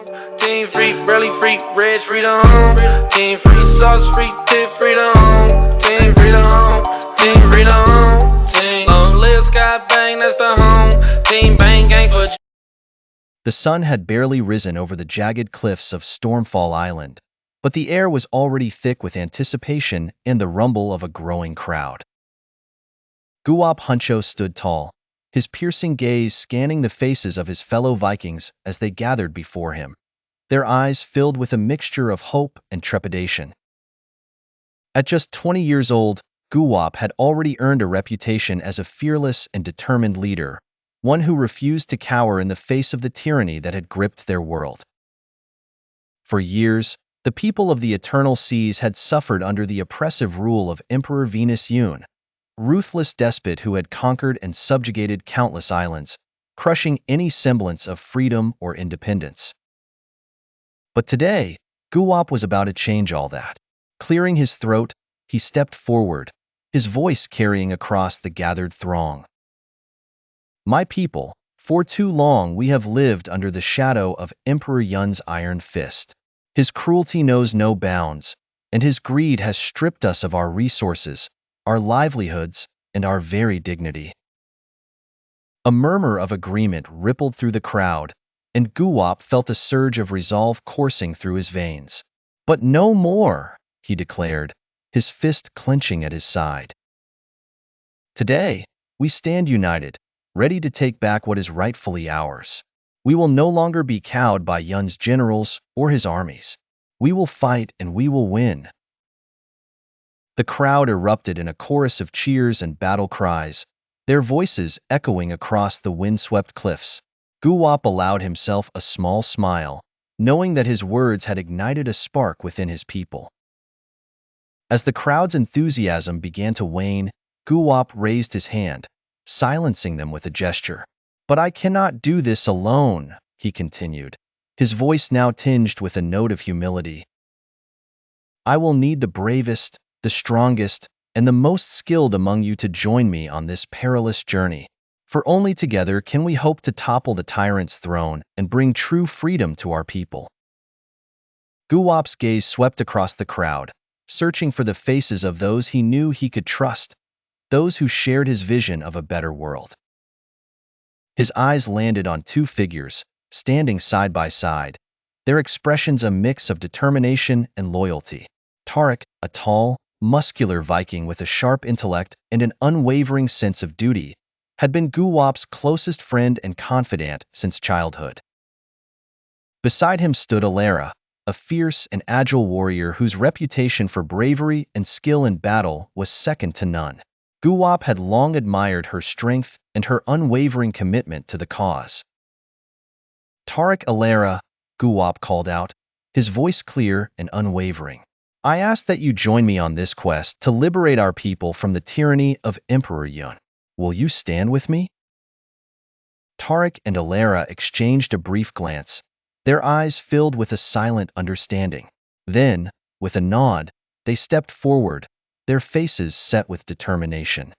Team free, barely free, red free to home. Team free, sauce free, tip free to home. Team free to home, team free to home. Team long live Sky Bang, that's the home. Team Bang gang for. The sun had barely risen over the jagged cliffs of Stormfall Island, but the air was already thick with anticipation and the rumble of a growing crowd. Guwap Huncho stood tall, his piercing gaze scanning the faces of his fellow Vikings as they gathered before him, their eyes filled with a mixture of hope and trepidation. At just 20 years old, Guwap had already earned a reputation as a fearless and determined leader, one who refused to cower in the face of the tyranny that had gripped their world. For years, the people of the Eternal Seas had suffered under the oppressive rule of Emperor Venus Yun, ruthless despot who had conquered and subjugated countless islands, crushing any semblance of freedom or independence. But today, Guwap was about to change all that. Clearing his throat, he stepped forward, his voice carrying across the gathered throng. My people, for too long we have lived under the shadow of Emperor Yun's iron fist. His cruelty knows no bounds, and his greed has stripped us of our resources, our livelihoods, and our very dignity. A murmur of agreement rippled through the crowd, and Guwap felt a surge of resolve coursing through his veins. But no more, he declared, his fist clenching at his side. Today, we stand united, ready to take back what is rightfully ours. We will no longer be cowed by Yun's generals or his armies. We will fight and we will win. The crowd erupted in a chorus of cheers and battle cries, their voices echoing across the windswept cliffs. Guwap allowed himself a small smile, knowing that his words had ignited a spark within his people. As the crowd's enthusiasm began to wane, Guwap raised his hand, silencing them with a gesture. But I cannot do this alone, he continued, his voice now tinged with a note of humility. I will need the bravest, the strongest, and the most skilled among you to join me on this perilous journey. For only together can we hope to topple the tyrant's throne and bring true freedom to our people. Guwap's gaze swept across the crowd, searching for the faces of those he knew he could trust, those who shared his vision of a better world. His eyes landed on two figures, standing side by side, their expressions a mix of determination and loyalty. Tarik, a tall, muscular Viking with a sharp intellect and an unwavering sense of duty, had been Guwap's closest friend and confidant since childhood. Beside him stood Alara, a fierce and agile warrior whose reputation for bravery and skill in battle was second to none. Guwap had long admired her strength and her unwavering commitment to the cause. Tarik Alara, Guwap called out, his voice clear and unwavering. I ask that you join me on this quest to liberate our people from the tyranny of Emperor Yun. Will you stand with me? Tarik and Alara exchanged a brief glance, their eyes filled with a silent understanding. Then, with a nod, they stepped forward, their faces set with determination.